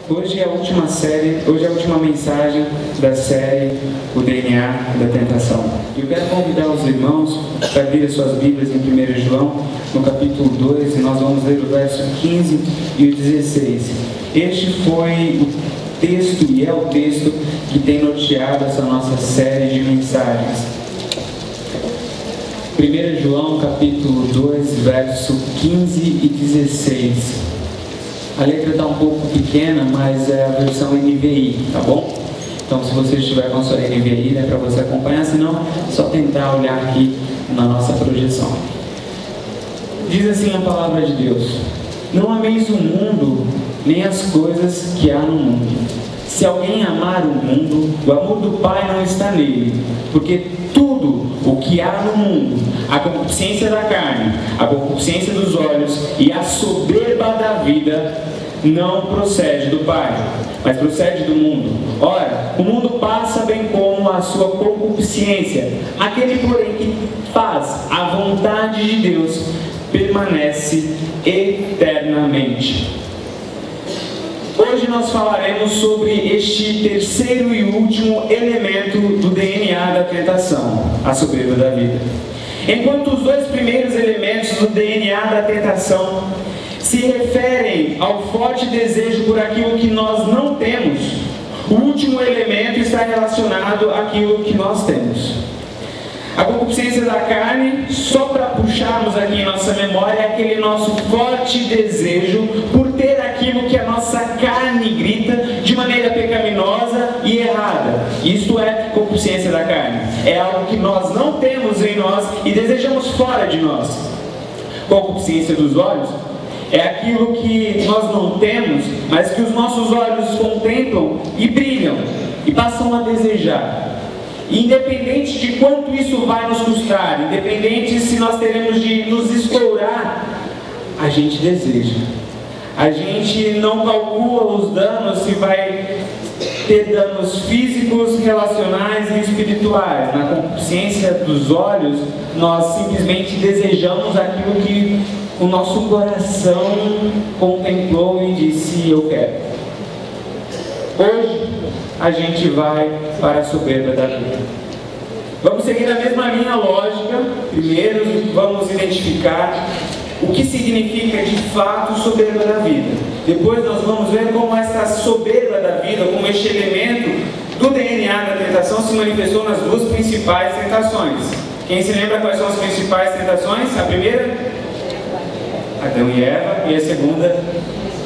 Hoje é a última mensagem da série O DNA da Tentação. Eu quero convidar os irmãos para abrir suas Bíblias em 1 João, no capítulo 2, e nós vamos ler o verso 15 e o 16. Este foi o texto e é o texto que tem norteado essa nossa série de mensagens. 1 João, capítulo 2, verso 15 e 16. A letra está um pouco pequena, mas é a versão NVI, tá bom? Então, se você estiver com a sua NVI, é para você acompanhar, senão é só tentar olhar aqui na nossa projeção. Diz assim a palavra de Deus: não ameis o mundo, nem as coisas que há no mundo. Se alguém amar o mundo, o amor do Pai não está nele, porque tudo o que há no mundo, a concupiscência da carne, a concupiscência dos olhos e a soberba da vida, não procede do Pai, mas procede do mundo. Ora, o mundo passa bem como a sua concupiscência. Aquele, porém, que faz a vontade de Deus permanece eternamente. Hoje nós falaremos sobre este terceiro e último elemento do DNA da tentação, a soberba da vida. Enquanto os dois primeiros elementos do DNA da tentação se referem ao forte desejo por aquilo que nós não temos, o último elemento está relacionado àquilo que nós temos. A concupiscência da carne, só para puxarmos aqui em nossa memória, é aquele nosso forte desejo por ter aquilo que a nossa carne grita de maneira pecaminosa e errada. Isto é concupiscência da carne. É algo que nós não temos em nós e desejamos fora de nós. Concupiscência dos olhos é aquilo que nós não temos, mas que os nossos olhos contemplam e brilham e passam a desejar. Independente de quanto isso vai nos custar, independente se nós teremos de nos explorar, a gente deseja. A gente não calcula os danos, se vai ter danos físicos, relacionais e espirituais. Na concupiscência dos olhos, nós simplesmente desejamos aquilo que o nosso coração contemplou e disse: eu quero. Hoje a gente vai para a soberba da vida. Vamos seguir a mesma linha lógica. Primeiro vamos identificar o que significa de fato soberba da vida. Depois nós vamos ver como essa soberba da vida, como este elemento do DNA da tentação se manifestou nas duas principais tentações. Quem se lembra quais são as principais tentações? A primeira, Adão e Eva, e a segunda,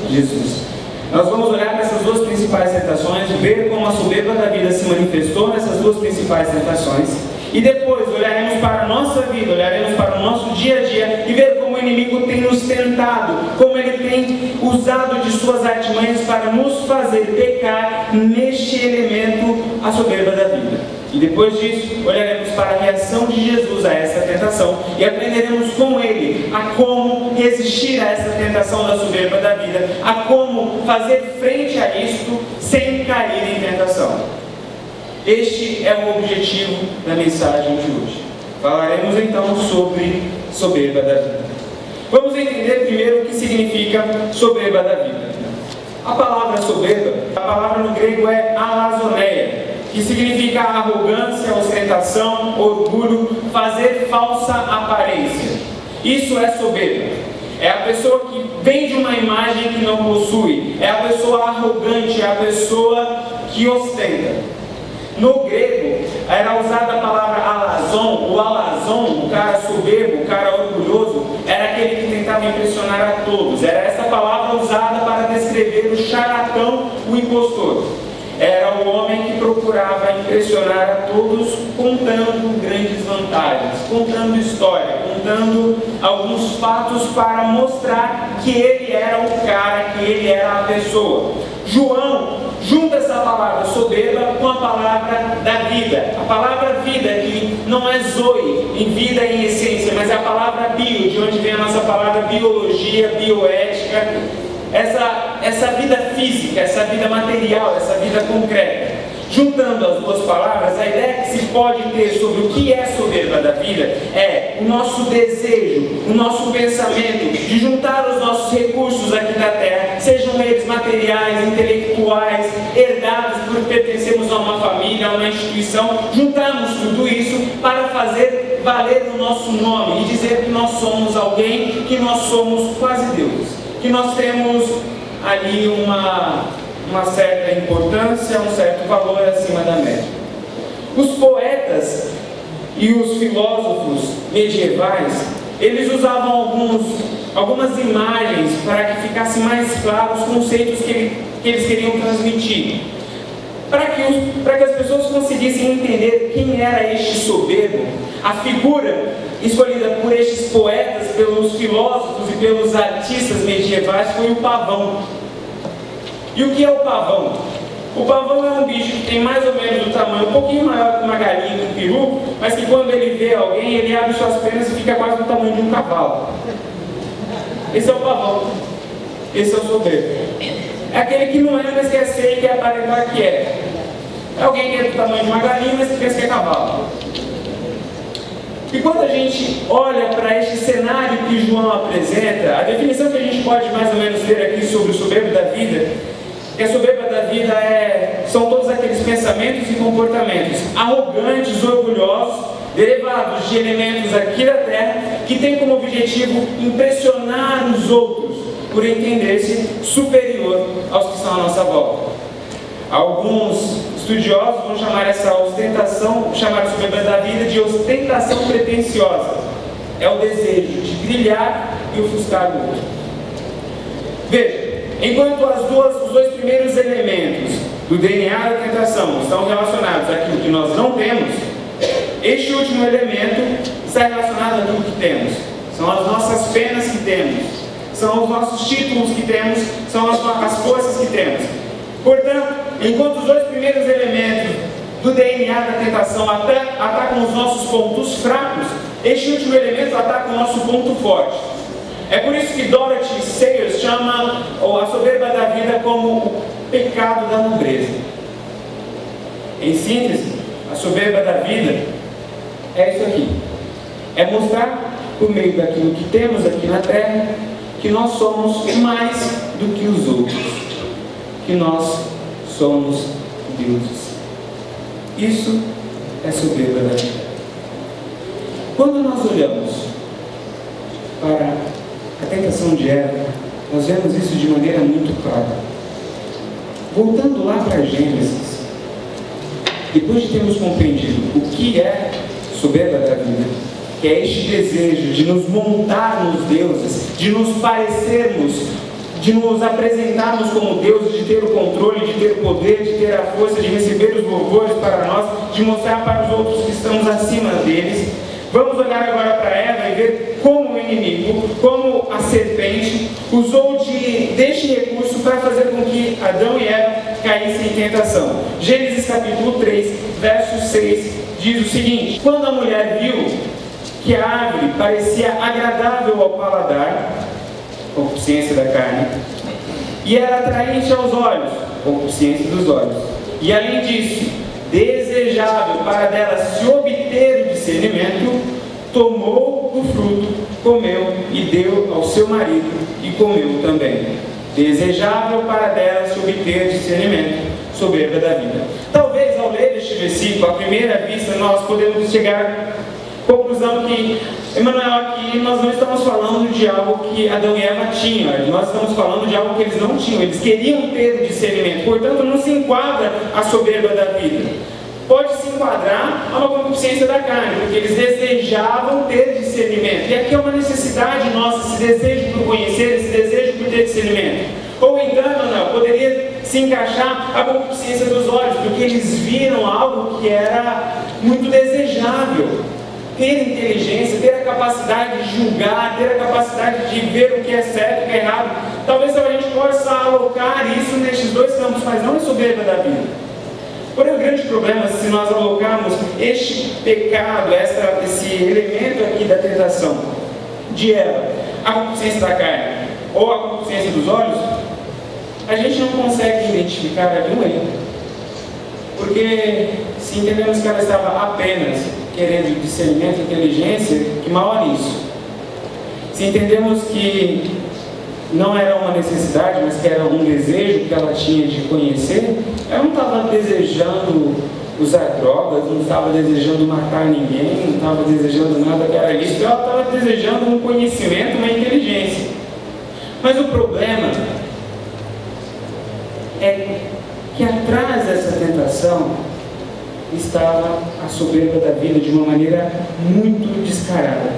Jesus. Nós vamos olhar para essas duas principais tentações, ver como a soberba da vida se manifestou nessas duas principais tentações, e depois olharemos para a nossa vida, olharemos para o nosso dia a dia e ver como o inimigo tem nos tentado, como ele tem usado de suas artimanhas para nos fazer pecar neste elemento, a soberba da vida. E depois disso, olharemos para a reação de Jesus a essa tentação e aprenderemos com ele a como resistir a essa tentação da soberba da vida, a como fazer frente a isto sem cair em tentação. Este é o objetivo da mensagem de hoje. Falaremos então sobre soberba da vida. Vamos entender primeiro o que significa soberba da vida. A palavra soberba, a palavra no grego é alazoneia, que significa arrogância, ostentação, orgulho, fazer falsa aparência. Isso é soberba. É a pessoa que vende uma imagem que não possui. É a pessoa arrogante, é a pessoa que ostenta. No grego, era usada a palavra alazon. O alazon, o cara soberbo, o cara orgulhoso, era aquele que tentava impressionar a todos. Era essa palavra usada para descrever o charlatão, o impostor. Era o homem que procurava impressionar a todos contando grandes vantagens, contando história, contando alguns fatos para mostrar que ele era o cara, que ele era a pessoa. João junta essa palavra soberba com a palavra da vida. A palavra vida, que não é zoe, em vida em essência, mas é a palavra bio, de onde vem a nossa palavra biologia, bioética. Essa vida física, essa vida material, essa vida concreta. Juntando as duas palavras, a ideia que se pode ter sobre o que é soberba da vida é o nosso desejo, o nosso pensamento de juntar os nossos recursos aqui da terra, sejam eles materiais, intelectuais, herdados por pertencermos a uma família, a uma instituição, juntarmos tudo isso para fazer valer o nosso nome e dizer que nós somos alguém, que nós somos quase Deus, que nós temos ali uma certa importância, um certo valor acima da média. Os poetas e os filósofos medievais, eles usavam algumas imagens para que ficasse mais claro os conceitos que eles queriam transmitir. Para que as pessoas conseguissem entender quem era este soberbo, a figura escolhida por estes poetas, pelos filósofos e pelos artistas medievais foi o pavão. E o que é o pavão? O pavão é um bicho que tem mais ou menos o tamanho, um pouquinho maior que uma galinha, que um peru, mas que quando ele vê alguém, ele abre suas pernas e fica quase do tamanho de um cavalo. Esse é o pavão. Esse é o soberbo. É aquele que não é, mas quer ser e quer aparentar que é. É alguém que é do tamanho de uma galinha, mas que pensa que é cavalo. E quando a gente olha para este cenário que João apresenta, a definição que a gente pode mais ou menos ter aqui sobre o soberbo da vida, que a soberba da vida são todos aqueles pensamentos e comportamentos arrogantes, orgulhosos, derivados de elementos aqui da terra, que têm como objetivo impressionar os outros, por entender-se superior aos que estão à nossa volta. Alguns estudiosos vão chamar essa ostentação, chamar a soberba da vida de ostentação pretensiosa. É o desejo de brilhar e ofuscar o outro. Veja, enquanto os dois primeiros elementos do DNA da tentação estão relacionados àquilo que nós não temos, este último elemento está relacionado àquilo que temos. São as nossas penas que temos, são os nossos títulos que temos, são as forças que temos. Portanto, enquanto os dois primeiros elementos do DNA da tentação atacam os nossos pontos fracos, este último elemento ataca o nosso ponto forte. É por isso que Dorothy Sayers chama a soberba da vida como o pecado da nobreza. Em síntese, a soberba da vida é isso aqui. É mostrar, por meio daquilo que temos aqui na terra, que nós somos mais do que os outros. Que nós somos deuses. Isso é soberba da vida. Quando nós olhamos para a tentação de Eva, nós vemos isso de maneira muito clara. Voltando lá para Gênesis, depois de termos compreendido o que é soberba da vida, que é este desejo de nos montarmos deuses, de nos parecermos, de nos apresentarmos como deuses, de ter o controle, de ter o poder, de ter a força, de receber os louvores para nós, de mostrar para os outros que estamos acima deles. Vamos olhar agora para Eva e ver como o inimigo, como a serpente, usou deste recurso para fazer com que Adão e Eva caíssem em tentação. Gênesis capítulo 3, verso 6, diz o seguinte: quando a mulher viu que a árvore parecia agradável ao paladar, concupiscência da carne, e era atraente aos olhos, concupiscência dos olhos, e além disso, desejável para dela se obter o discernimento, tomou o fruto, comeu e deu ao seu marido, e comeu também. Desejável para dela se obter discernimento, soberba da vida. Talvez ao ler este versículo, à primeira vista, nós podemos chegar à conclusão que, Emmanuel, aqui nós não estamos falando de algo que Adão e Eva tinham, nós estamos falando de algo que eles não tinham, eles queriam ter o discernimento, portanto não se enquadra a soberba da vida. Pode se enquadrar a uma concupiscência da carne, porque eles desejavam ter discernimento, e aqui é uma necessidade nossa, esse desejo por conhecer, esse desejo por ter discernimento. Ou então, Emmanuel, poderia se encaixar a concupiscência dos olhos, porque eles viram algo que era muito desejável. Ter inteligência, ter a capacidade de julgar, ter a capacidade de ver o que é certo e o que é errado. Talvez a gente possa alocar isso nestes dois campos, mas não é soberba da vida. Porém, o grande problema, se nós alocarmos este pecado, esse elemento aqui da tentação de Eva, a concupiscência da carne ou a concupiscência dos olhos, a gente não consegue identificar ali um erro. Porque se entendemos que ela estava apenas querendo discernimento e inteligência, que mal há nisso. Se entendemos que não era uma necessidade, mas que era um desejo que ela tinha de conhecer, ela não estava desejando usar drogas, não estava desejando matar ninguém, não estava desejando nada que era isso, ela estava desejando um conhecimento, uma inteligência. Mas o problema é que atrás dessa tentação estava a soberba da vida de uma maneira muito descarada.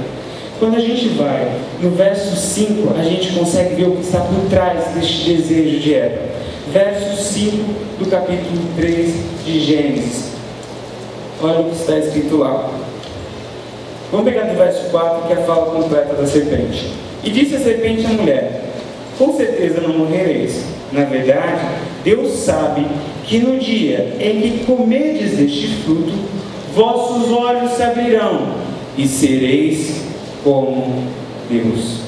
Quando a gente vai no verso 5, a gente consegue ver o que está por trás deste desejo de Eva. Verso 5 do capítulo 3 de Gênesis. Olha o que está escrito lá. Vamos pegar do verso 4, que é a fala completa da serpente. E disse a serpente à mulher: com certeza não morrereis. Na verdade, Deus sabe que no dia em que comerdes deste fruto, vossos olhos se abrirão e sereis como Deus,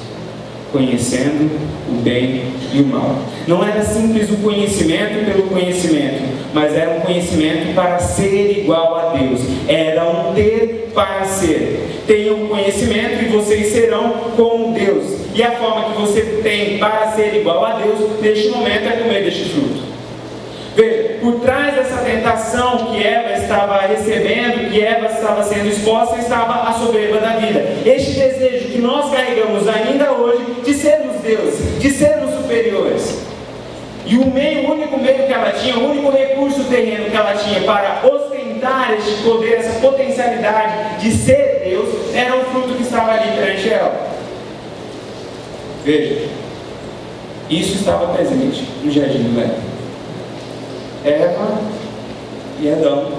conhecendo o bem e o mal. Não era simples o conhecimento pelo conhecimento, mas era um conhecimento para ser igual a Deus. Era um ter para ser. Tenham conhecimento e vocês serão como Deus. E a forma que você tem para ser igual a Deus, neste momento, é comer deste fruto. Veja, por trás dessa tentação que Eva estava recebendo, que Eva estava sendo exposta, estava a soberba da vida. Este desejo que nós carregamos ainda hoje de sermos deuses, de sermos superiores. E o único meio que ela tinha, o único recurso terreno que ela tinha para ostentar este poder, essa potencialidade de ser Deus, era o fruto que estava ali perante ela. Veja, isso estava presente no jardim do Éden. Eva e Adão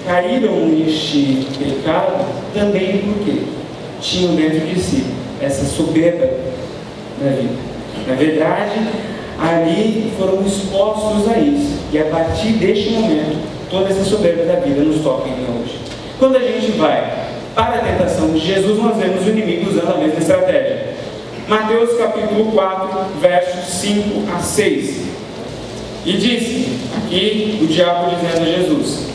caíram neste pecado também porque tinham dentro de si essa soberba da vida. Na verdade, ali foram expostos a isso. E a partir deste momento, toda essa soberba da vida nos toca ainda hoje. Quando a gente vai para a tentação de Jesus, nós vemos o inimigo usando a mesma estratégia. Mateus capítulo 4, versos 5 a 6. E disse, aqui o diabo dizendo a Jesus: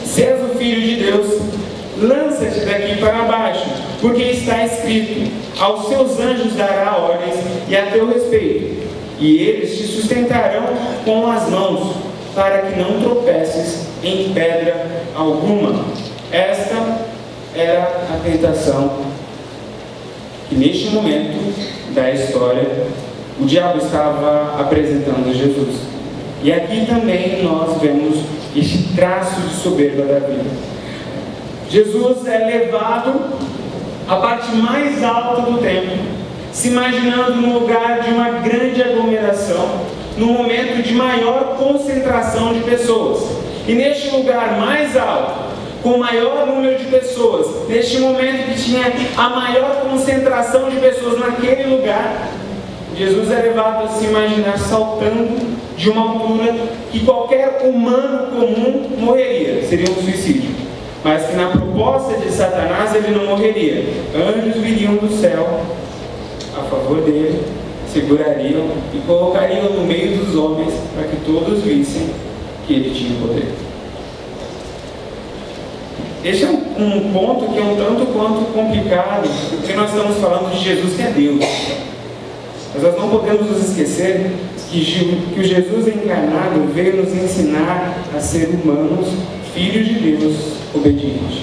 se és o Filho de Deus, lança-te daqui para baixo, porque está escrito: aos seus anjos dará ordens e a teu respeito, e eles te sustentarão com as mãos, para que não tropeces em pedra alguma. Esta era a tentação que neste momento da história o diabo estava apresentando a Jesus. E aqui também nós vemos este traço de soberba da vida. Jesus é levado à parte mais alta do templo, se imaginando no lugar de uma grande aglomeração, no momento de maior concentração de pessoas. E neste lugar mais alto, com o maior número de pessoas, neste momento que tinha a maior concentração de pessoas naquele lugar, Jesus é levado a se imaginar saltando de uma altura que qualquer humano comum morreria, seria um suicídio. Mas que na proposta de Satanás ele não morreria. Anjos viriam do céu a favor dele, segurariam e colocariam no meio dos homens para que todos vissem que ele tinha poder. Este é um ponto que é um tanto quanto complicado, porque nós estamos falando de Jesus que é Deus. Mas nós não podemos nos esquecer que o Jesus encarnado veio nos ensinar a ser humanos, filhos de Deus, obedientes.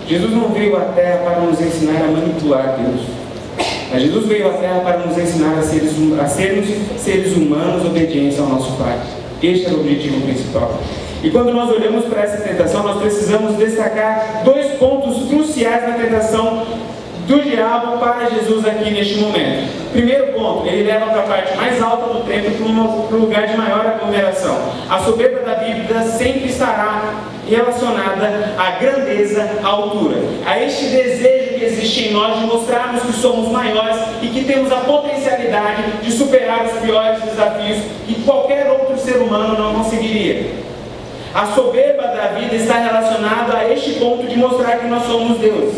Jesus não veio à Terra para nos ensinar a manipular Deus. Mas Jesus veio à Terra para nos ensinar a sermos seres humanos obedientes ao nosso Pai. Este era o objetivo principal. E quando nós olhamos para essa tentação, nós precisamos destacar dois pontos cruciais na tentação do diabo para Jesus aqui neste momento. Primeiro ponto, ele leva para a parte mais alta do templo, para um lugar de maior aglomeração. A soberba da vida sempre estará relacionada à grandeza, à altura, a este desejo que existe em nós de mostrarmos que somos maiores e que temos a potencialidade de superar os piores desafios que qualquer outro ser humano não conseguiria. A soberba da vida está relacionada a este ponto de mostrar que nós somos Deus.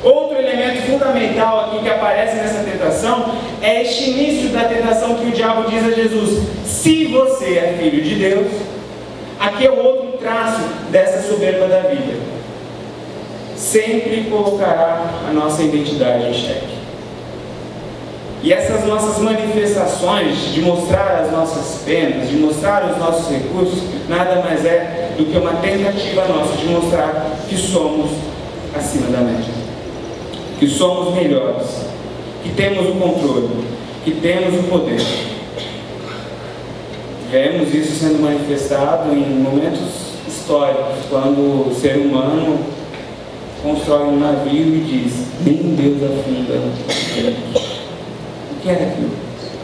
Outro elemento fundamental aqui que aparece nessa tentação é este início da tentação que o diabo diz a Jesus: se você é filho de Deus, Aqui é o outro traço dessa soberba da vida. Sempre colocará a nossa identidade em xeque. E essas nossas manifestações de mostrar as nossas penas, de mostrar os nossos recursos, nada mais é do que uma tentativa nossa de mostrar que somos acima da média, que somos melhores, que temos o controle, que temos o poder. Vemos isso sendo manifestado em momentos históricos, quando o ser humano constrói um navio e diz: nem Deus afunda. O que era aquilo?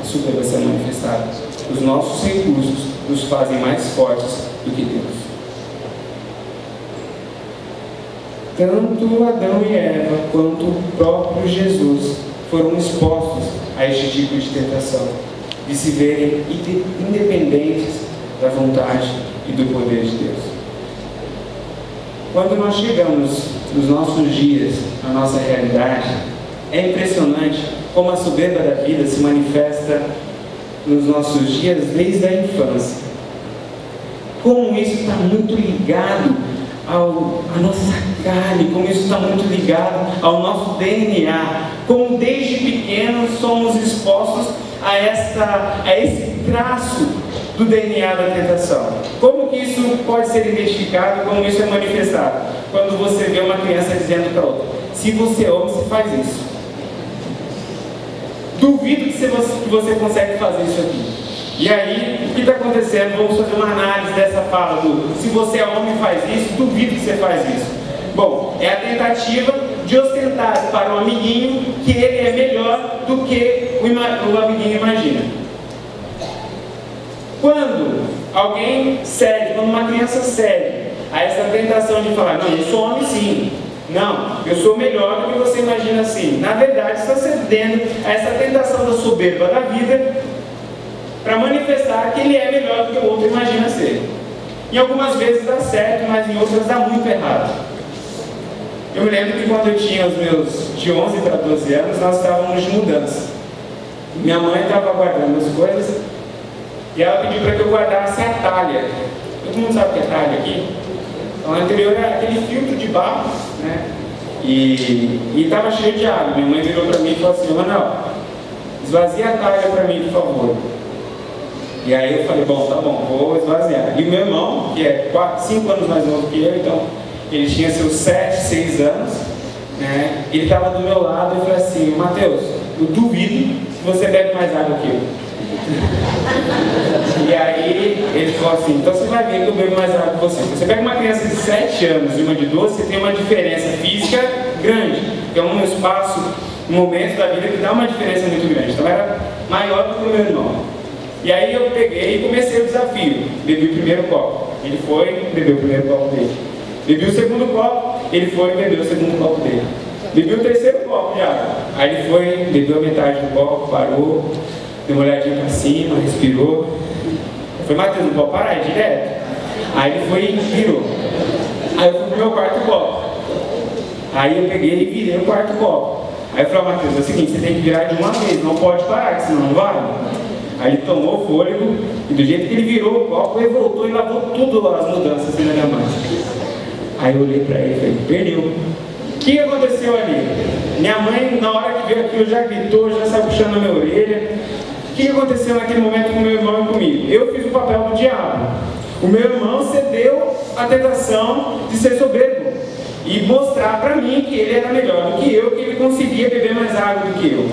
A soberba ser manifestada. Os nossos recursos nos fazem mais fortes do que Deus. Tanto Adão e Eva quanto o próprio Jesus foram expostos a este tipo de tentação, de se verem independentes da vontade e do poder de Deus. Quando nós chegamos nos nossos dias, na nossa realidade, é impressionante como a soberba da vida se manifesta nos nossos dias desde a infância. Como isso está muito ligado à nossa carne, como isso está muito ligado ao nosso DNA, como desde pequenos somos expostos a esse traço do DNA da tentação. Como que isso pode ser identificado, como isso é manifestado? Quando você vê uma criança dizendo para outra: se você é homem, você faz isso. Duvido que você consegue fazer isso aqui. E aí, o que está acontecendo? Vamos fazer uma análise dessa fala do: se você é homem, faz isso. Duvido que você faz isso. Bom, é a tentativa de ostentar para o amiguinho que ele é melhor do que o amiguinho imagina. Quando alguém cede, quando uma criança cede a essa tentação de falar: não, eu sou homem sim, não, eu sou melhor do que você imagina assim, na verdade está cedendo a essa tentação da soberba da vida para manifestar que ele é melhor do que o outro imagina ser. Em algumas vezes dá certo, mas em outras dá muito errado. Eu me lembro que quando eu tinha os meus de 11 para 12 anos, nós estávamos de mudança. Minha mãe estava guardando as coisas e ela pediu para que eu guardasse a talha. Todo mundo sabe o que é talha aqui? Então, no anterior era aquele filtro de barro, né? E estava cheio de água. Minha mãe virou para mim e falou assim: Manuel, esvazia a talha para mim, por favor. E aí eu falei: bom, tá bom, vou esvaziar. E o meu irmão, que é 5 anos mais novo que eu, então ele tinha seus 7, 6 anos, né? Ele estava do meu lado e falou assim: Mateus, eu duvido que você bebe mais água que eu. E aí ele falou assim: então você vai ver que eu bebo mais água que você. Você pega uma criança de 7 anos e uma de 12, você tem uma diferença física grande. É um espaço, um momento da vida que dá uma diferença muito grande. Então era maior do que o meu irmão. E aí eu peguei e comecei o desafio. Bebi o primeiro copo. Ele foi, bebeu o primeiro copo dele. Bebi o segundo copo, ele foi e bebeu o segundo copo dele. Bebi o terceiro copo de água. Aí ele foi, bebeu a metade do copo, parou, deu uma olhadinha para cima, respirou. Eu falei: Matheus, não pode parar, é direto. Aí ele foi e virou. Aí eu fui pro meu quarto copo. Aí eu peguei e virei o quarto copo. Aí eu falei: Matheus, é o seguinte, você tem que virar de uma vez, não pode parar, senão não vale. Aí ele tomou o fôlego e do jeito que ele virou o copo, ele voltou e lavou tudo as mudanças assim na minha mão. Aí eu olhei para ele e falei: perdeu. O que aconteceu ali? Minha mãe, na hora que veio aquilo, já gritou, já saiu puxando a minha orelha. O que aconteceu naquele momento com meu irmão e comigo? Eu fiz o papel do diabo. O meu irmão cedeu à tentação de ser soberbo e mostrar para mim que ele era melhor do que eu, que ele conseguia beber mais água do que eu.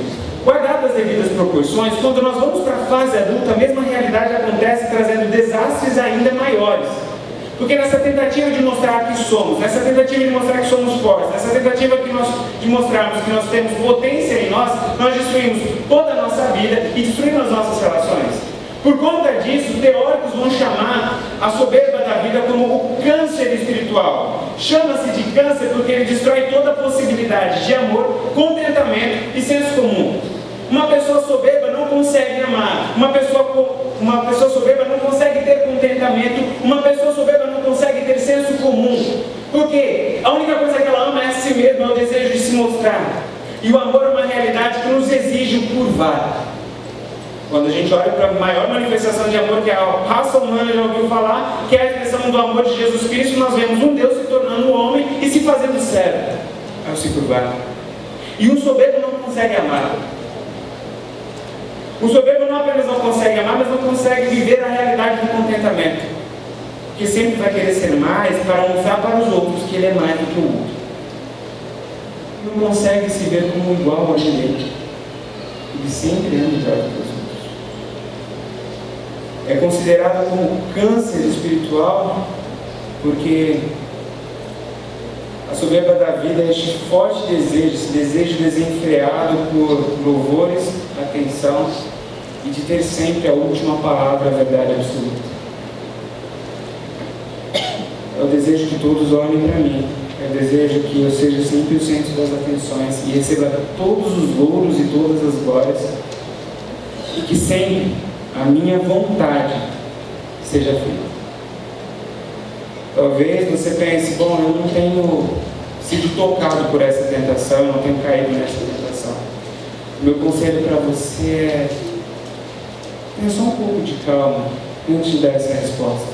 Guardadas as devidas proporções, quando nós vamos para a fase adulta, a mesma realidade acontece trazendo desastres ainda maiores. Porque nessa tentativa de mostrar que somos, nessa tentativa de mostrar que somos fortes, nessa tentativa de mostrarmos que nós temos potência em nós destruímos toda a nossa vida e destruímos as nossas relações. Por conta disso, teóricos vão chamar a soberba da vida como o câncer espiritual. Chama-se de câncer porque ele destrói toda a possibilidade de amor, contentamento e senso comum. Uma pessoa soberba não consegue amar, uma pessoa soberba não consegue ter contentamento, uma pessoa soberba não consegue ter senso comum. Porque a única coisa que ela ama é a si mesma, é o desejo de se mostrar. E o amor é uma realidade que nos exige o curvar. Quando a gente olha para a maior manifestação de amor que a raça humana já ouviu falar, que é a expressão do amor de Jesus Cristo, nós vemos um Deus se tornando um homem e se fazendo servo ao se curvar. E o soberbo não consegue amar. O soberbo não apenas não consegue amar, mas não consegue viver a realidade do contentamento. Porque sempre vai querer ser mais para mostrar para os outros que ele é mais do que o outro. Não consegue se ver como igual a ele. Ele sempre ama melhor do que os outros. É considerado como câncer espiritual, porque a soberba da vida é este forte desejo, esse desejo desenfreado por louvores, atenção e de ter sempre a última palavra, a verdade absoluta. É o desejo que todos olhem para mim, é o desejo que eu seja sempre o centro das atenções e receba todos os louros e todas as glórias, e que sempre a minha vontade seja feita. Talvez você pense, bom, eu não tenho sido tocado por essa tentação, eu não tenho caído nessa tentação. O meu conselho para você é: tenha só um pouco de calma antes de dar essa resposta.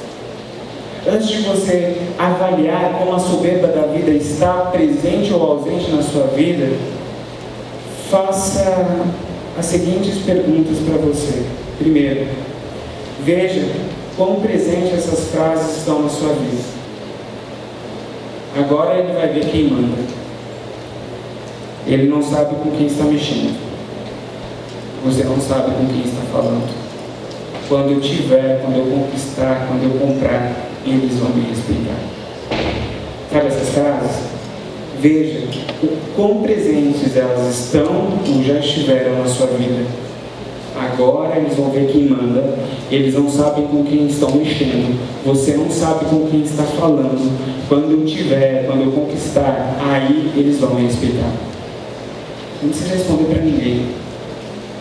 Antes de você avaliar como a soberba da vida está presente ou ausente na sua vida, faça as seguintes perguntas para você. Primeiro, veja quão presente essas frases estão na sua vida. Agora ele vai ver quem manda. Ele não sabe com quem está mexendo. Você não sabe com quem está falando. Quando eu tiver, quando eu conquistar, quando eu comprar, eles vão me respeitar. Sabe essas frases? Veja o quão presentes elas estão ou já estiveram na sua vida. Agora eles vão ver quem manda. Eles não sabem com quem estão mexendo. Você não sabe com quem está falando. Quando eu tiver, quando eu conquistar, aí eles vão me respeitar. Não precisa responder para ninguém,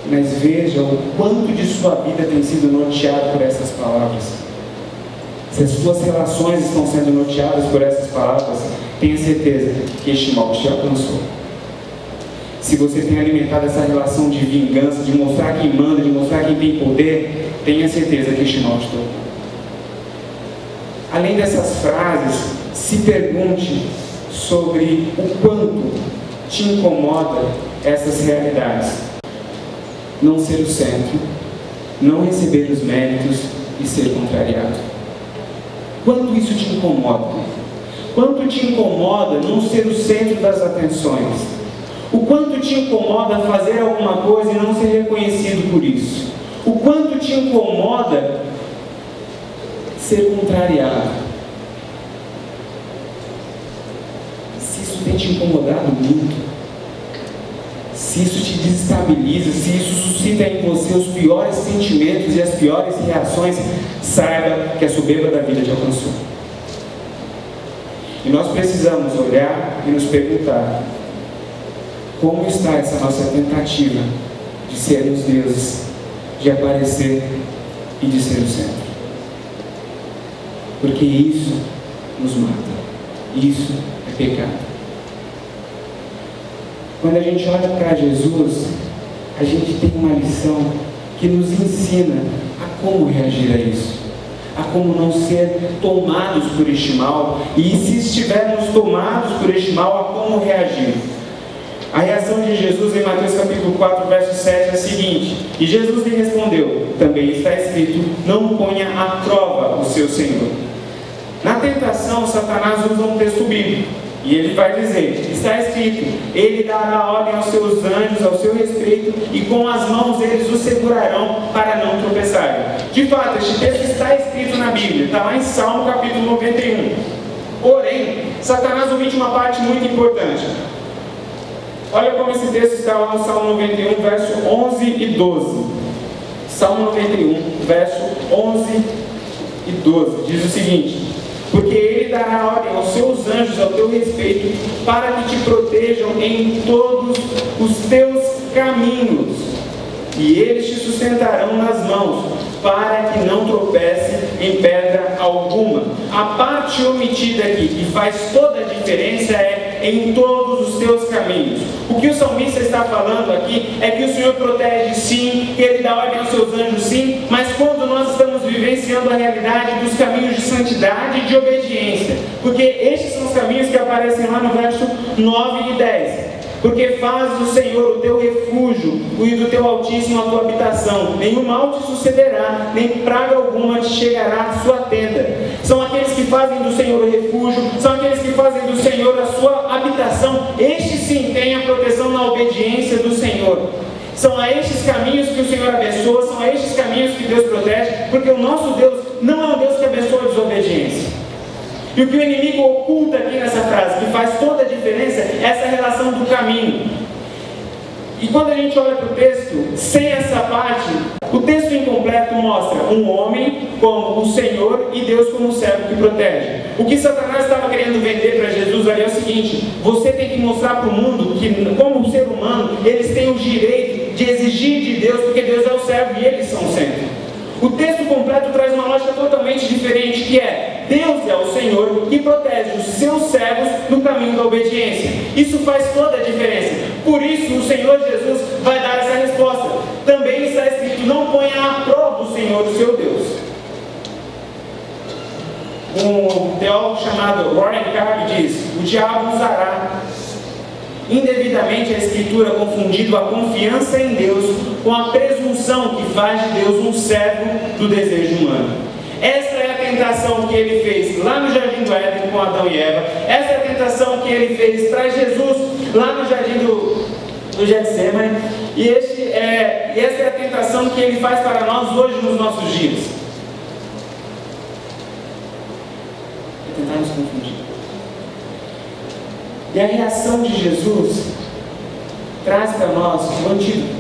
mas veja o quanto de sua vida tem sido norteado por essas palavras. Se as suas relações estão sendo norteadas por essas palavras, tenha certeza que este mal te alcançou. Se você tem alimentado essa relação de vingança, de mostrar quem manda, de mostrar quem tem poder, tenha certeza que este mal te tocou. Além dessas frases, se pergunte sobre o quanto te incomoda essas realidades. Não ser o centro, não receber os méritos e ser contrariado. Quanto isso te incomoda? Quanto te incomoda não ser o centro das atenções? O quanto te incomoda fazer alguma coisa e não ser reconhecido por isso? O quanto te incomoda ser contrariado? Se isso tem te incomodado muito, se isso te desestabiliza, se isso suscita em você os piores sentimentos e as piores reações, saiba que a soberba da vida te alcançou. E nós precisamos olhar e nos perguntar: como está essa nossa tentativa de sermos deuses, de aparecer e de ser o centro? Porque isso nos mata. Isso é pecado. Quando a gente olha para Jesus, a gente tem uma lição que nos ensina a como reagir a isso, a como não ser tomados por este mal, e se estivermos tomados por este mal, a como reagir. A reação de Jesus em Mateus capítulo 4, verso 7 é a seguinte: e Jesus lhe respondeu, também está escrito, não ponha à prova o seu Senhor. Na tentação, Satanás usa um texto bíblico, e ele vai dizer, está escrito, ele dará ordem aos seus anjos ao seu respeito, e com as mãos eles o segurarão para não tropeçarem. De fato, este texto está escrito na Bíblia, está lá em Salmo capítulo 91. Porém, Satanás omite uma parte muito importante. Olha como esse texto está lá no Salmo 91, verso 11 e 12. Salmo 91, verso 11 e 12. Diz o seguinte: porque ele dará ordem aos seus anjos ao teu respeito, para que te protejam em todos os teus caminhos, e eles te sustentarão nas mãos, para que não tropece em pedra alguma. A parte omitida aqui, que faz toda a diferença, é fé em todos os teus caminhos. O que o salmista está falando aqui é que o Senhor protege sim, que Ele dá ordem aos seus anjos sim, mas quando nós estamos vivenciando a realidade dos caminhos de santidade e de obediência, porque estes são os caminhos que aparecem lá no verso 9 e 10. Porque fazes o Senhor o teu refúgio e do teu Altíssimo a tua habitação. Nenhum mal te sucederá, nem praga alguma te chegará à sua tenda. São aqueles que fazem do Senhor o refúgio, são aqueles que fazem do Senhor a sua habitação. Estes sim têm a proteção na obediência do Senhor. São a estes caminhos que o Senhor abençoa, são a estes caminhos que Deus protege, porque o nosso Deus não é um Deus que abençoa a desobediência. E o que o inimigo oculta aqui nessa frase, que faz toda a diferença, é essa relação do caminho. E quando a gente olha para o texto, sem essa parte, o texto incompleto mostra um homem como o Senhor e Deus como o servo que protege. O que Satanás estava querendo vender para Jesus ali é o seguinte: você tem que mostrar para o mundo que, como ser humano, eles têm o direito de exigir de Deus, porque Deus é o servo e eles são o centro. O texto completo traz uma lógica totalmente diferente, que é: Deus é o Senhor que protege os seus servos no caminho da obediência. Isso faz toda a diferença. Por isso o Senhor Jesus vai dar essa resposta. Também está escrito: não ponha à prova o Senhor, o seu Deus. Um teólogo chamado Warren Carp diz: o diabo usará indevidamente a Escritura, confundindo a confiança em Deus com a presunção que faz de Deus um servo do desejo humano. Essa é a tentação que ele fez lá no Jardim do Éden com Adão e Eva. Essa é a tentação que ele fez para Jesus lá no Jardim do Getsemane. E essa é a tentação que ele faz para nós hoje nos nossos dias. É tentar nos confundir. E a reação de Jesus traz para nós um antídoto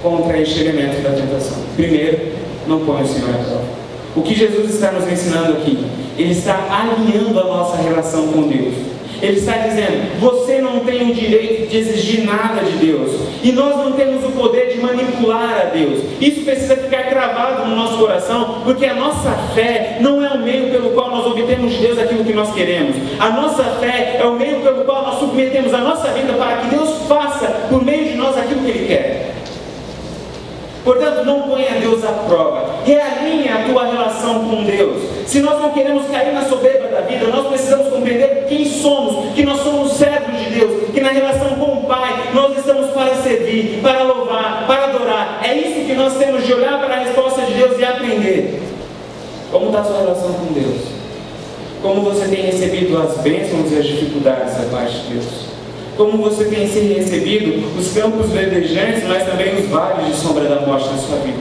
contra este elemento da tentação. Primeiro, não põe o Senhor à prova. O que Jesus está nos ensinando aqui? Ele está alinhando a nossa relação com Deus. Ele está dizendo: você não tem o direito de exigir nada de Deus. E nós não temos o poder de manipular a Deus. Isso precisa ficar cravado no nosso coração, porque a nossa fé não é o meio pelo qual nós obtemos de Deus aquilo que nós queremos. A nossa fé é o meio pelo qual nós submetemos a nossa vida para que Deus faça por meio de nós aquilo que Ele quer. Portanto, não ponha Deus à prova. Realinhe a tua relação com Deus. Se nós não queremos cair na soberba da vida, nós precisamos compreender quem somos, que nós somos servos de Deus, que na relação com o Pai nós estamos para servir, para louvar, para adorar. É isso que nós temos de olhar para a resposta de Deus e aprender. Como está a sua relação com Deus? Como você tem recebido as bênçãos e as dificuldades da parte de Deus? Como você tem recebido os campos verdejantes, mas também os vales de sombra da morte na sua vida?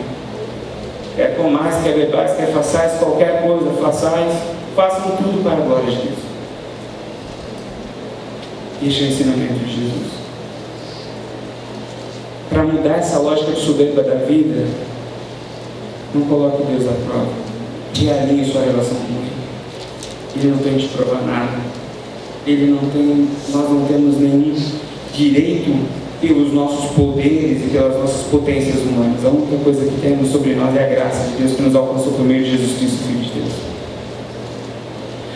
Quer comais, quer bebais, quer façais qualquer coisa, façam tudo para a glória de Deus. Este é o ensinamento de Jesus. Para mudar essa lógica de soberba da vida, não coloque Deus à prova. Realinhe sua relação com Ele. Ele não tem de provar nada. Nós não temos nenhum direito pelos nossos poderes e pelas nossas potências humanas. A única coisa que temos sobre nós é a graça de Deus que nos alcançou por meio de Jesus Cristo, Filho de Deus.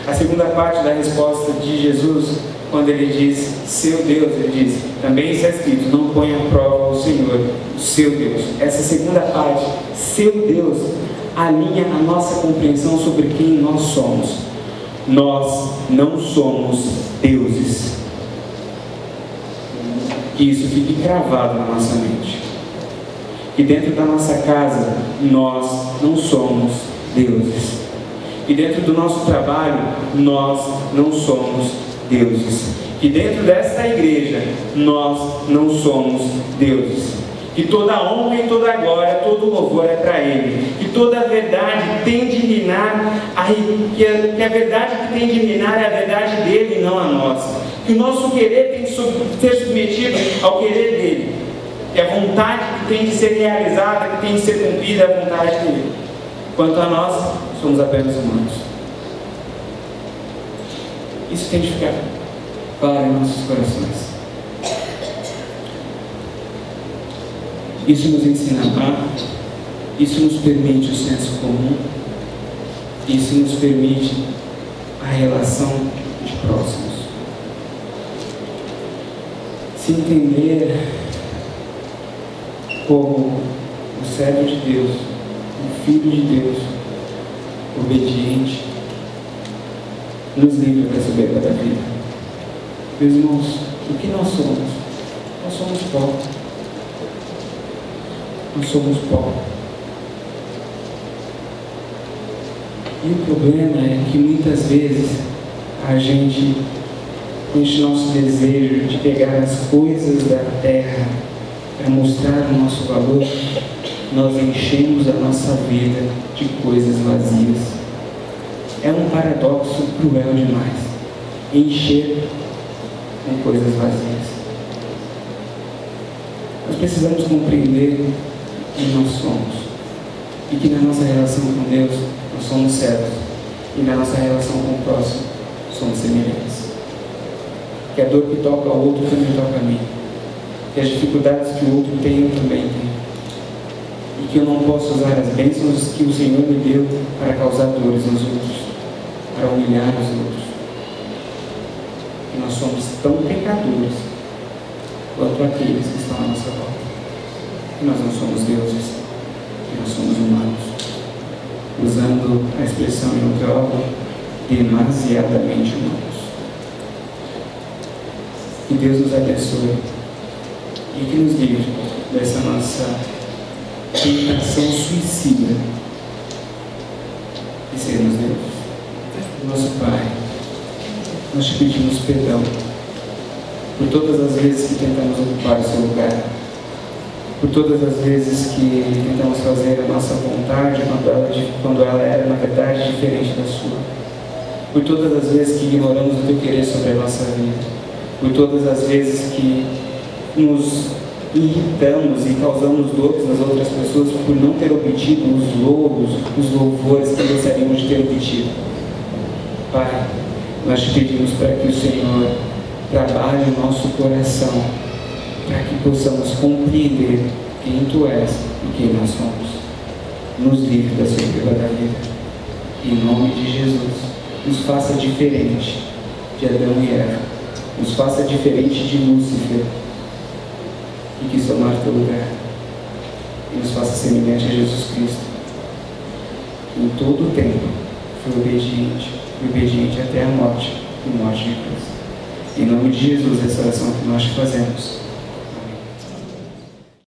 A segunda parte da resposta de Jesus, quando ele diz seu Deus, ele diz: também está escrito, não ponha à prova o Senhor, o seu Deus. Essa segunda parte, seu Deus, alinha a nossa compreensão sobre quem nós somos. Nós não somos deuses. Que isso fique cravado na nossa mente. E dentro da nossa casa, nós não somos deuses. E dentro do nosso trabalho, nós não somos deuses. E dentro desta igreja, nós não somos deuses. Que toda a honra e toda a glória, todo o louvor é para Ele. Que toda a verdade tem de reinar, que a verdade que tem de reinar é a verdade dele e não a nossa. Que o nosso querer tem de ser submetido ao querer dele. Que a vontade que tem de ser realizada, que tem de ser cumprida, é a vontade dele. Quanto a nós, somos apenas humanos. Isso tem de ficar claro em nossos corações. Isso nos ensina a amar, isso nos permite o senso comum, isso nos permite a relação de próximos. se entender como o servo de Deus, o Filho de Deus, obediente, nos livra da soberba da vida. Meus irmãos, o que nós somos? Nós somos pó. Nós somos pó. E o problema é que muitas vezes a gente, com esse nosso desejo de pegar as coisas da terra para mostrar o nosso valor, nós enchemos a nossa vida de coisas vazias. É um paradoxo cruel demais. Encher com coisas vazias. Nós precisamos compreender quem nós somos. E que na nossa relação com Deus, nós somos servos. E na nossa relação com o próximo, somos semelhantes. Que a dor que toca ao outro também toca a mim. Que as dificuldades que o outro tem, eu também tenho. E que eu não posso usar as bênçãos que o Senhor me deu para causar dores nos outros, para humilhar os outros. Que nós somos tão pecadores quanto aqueles que estão à nossa volta. Que nós não somos deuses, que nós somos humanos. Usando a expressão em outra obra, demasiadamente humanos. Que Deus nos abençoe e que nos livre dessa nossa tentação suicida de sermos Deus. Nosso Pai, nós te pedimos perdão por todas as vezes que tentamos ocupar o seu lugar, por todas as vezes que tentamos fazer a nossa vontade quando ela era, na verdade, diferente da sua, por todas as vezes que ignoramos o teu querer sobre a nossa vida, por todas as vezes que nos irritamos e causamos dores nas outras pessoas por não ter obtido os louros, os louvores que gostaríamos de ter obtido. Pai, nós te pedimos para que o Senhor trabalhe o nosso coração, para que possamos compreender quem Tu és e quem nós somos. Nos livre da soberba da vida. Em nome de Jesus, nos faça diferente de Adão e Eva, nos faça diferente de Lúcifer, e quis tomar teu lugar, e nos faça semelhante a Jesus Cristo, que em todo o tempo foi obediente até a morte, e morte de cruz. Em nome de Jesus, essa oração que nós te fazemos.